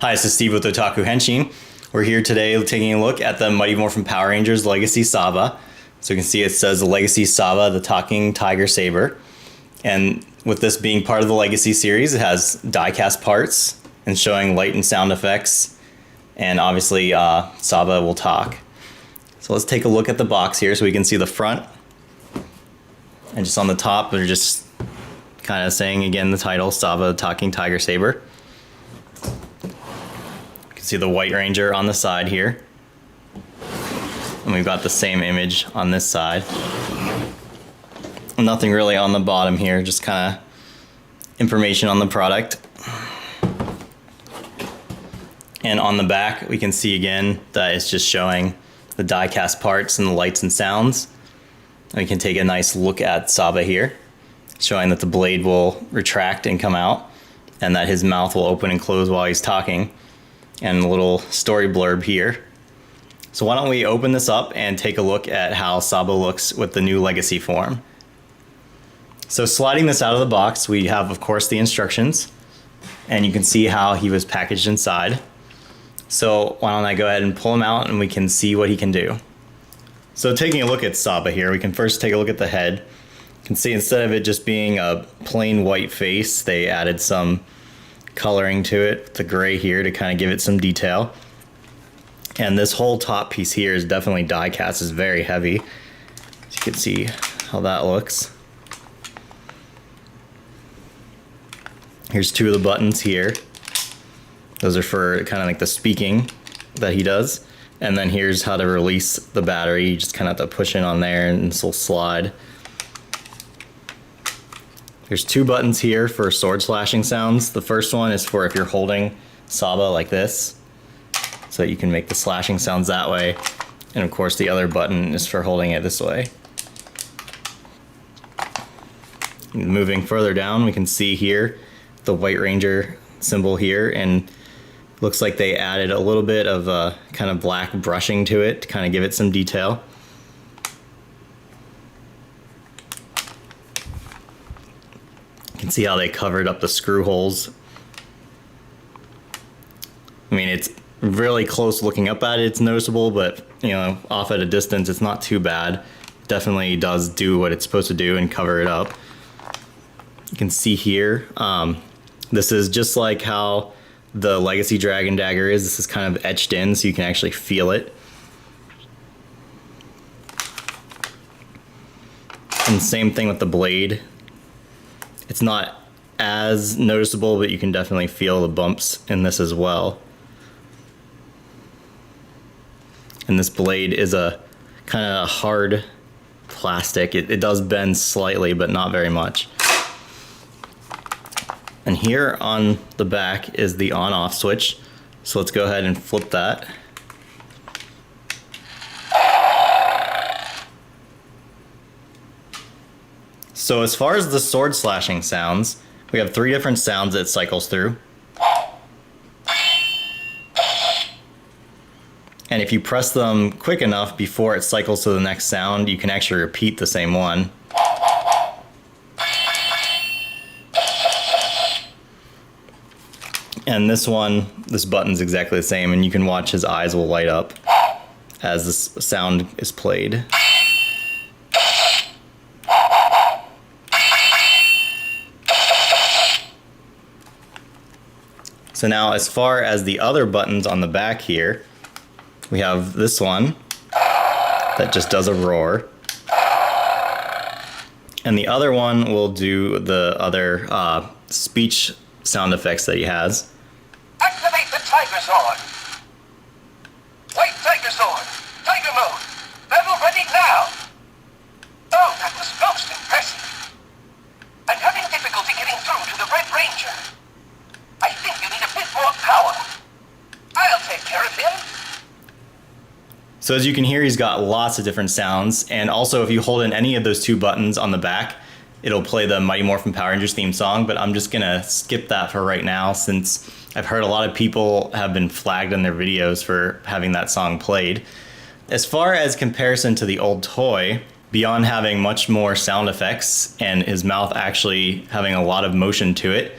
Hi, this is Steve with Otaku Henshin. We're here today taking a look at the Mighty Morphin Power Rangers Legacy Saba. So you can see it says the Legacy Saba, the talking Tiger Saber. And with this being part of the Legacy series, it has die-cast parts and showing light and sound effects. And obviously, Saba will talk. So let's take a look at the box here so we can see the front. And just on the top, they're just kind of saying again the title, Saba, the talking Tiger Saber. You can see the White Ranger on the side here. And we've got the same image on this side. Nothing really on the bottom here, just kind of information on the product. And on the back, we can see again that it's just showing the die-cast parts and the lights and sounds. And we can take a nice look at Saba here, showing that the blade will retract and come out, and that his mouth will open and close while he's talking. And a little story blurb here. So why don't we open this up and take a look at how Saba looks with the new Legacy form. So sliding this out of the box, we have, of course, the instructions, and you can see how he was packaged inside. So why don't I go ahead and pull him out and we can see what he can do. So taking a look at Saba here, we can first take a look at the head. You can see instead of it just being a plain white face, they added some coloring to it, the gray here, to kind of give it some detail. And this whole top piece here is definitely die cast, it's very heavy. So you can see how that looks. Here's two of the buttons here. Those are for kind of like the speaking that he does. And then here's how to release the battery. You just kind of have to push in on there and this will slide. There's two buttons here for sword slashing sounds. The first one is for if you're holding Saba like this, so that you can make the slashing sounds that way. And of course the other button is for holding it this way. Moving further down, we can see here the White Ranger symbol here, and looks like they added a little bit of kind of black brushing to it to kind of give it some detail. You can see how they covered up the screw holes. I mean, it's really close looking up at it, it's noticeable, but you know, off at a distance, it's not too bad. It definitely does do what it's supposed to do and cover it up. You can see here, this is just like how the Legacy Dragon Dagger is. This is kind of etched in so you can actually feel it. And same thing with the blade. It's not as noticeable, but you can definitely feel the bumps in this as well. And this blade is a kind of hard plastic. It does bend slightly, but not very much. And here on the back is the on-off switch. So let's go ahead and flip that. So as far as the sword slashing sounds, we have three different sounds that it cycles through. And if you press them quick enough before it cycles to the next sound, you can actually repeat the same one. And this one, this button's exactly the same, and you can watch his eyes will light up as this sound is played. So now as far as the other buttons on the back here, we have this one that just does a roar. And the other one will do the other speech sound effects that he has. Activate the Tiger Sword! White Tiger Sword! Tiger Mode! Battle ready now! Oh, that was most impressive! I'm having difficulty getting through to the Red Ranger. I think you need a bit more power. I'll take care of him. So as you can hear, he's got lots of different sounds, and also if you hold in any of those two buttons on the back, it'll play the Mighty Morphin Power Rangers theme song, but I'm just gonna skip that for right now since I've heard a lot of people have been flagged in their videos for having that song played. As far as comparison to the old toy, beyond having much more sound effects and his mouth actually having a lot of motion to it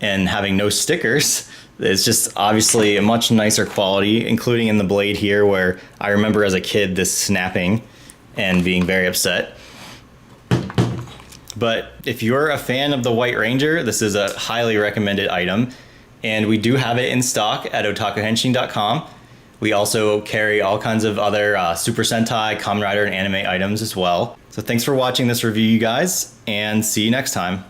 and having no stickers, It's just obviously a much nicer quality, including in the blade here, where I remember as a kid this snapping and being very upset. But if you're a fan of the White Ranger, this is a highly recommended item. And we do have it in stock at otakuhenshin.com. We also carry all kinds of other Super Sentai, Kamen Rider, and anime items as well. So thanks for watching this review, you guys, and see you next time.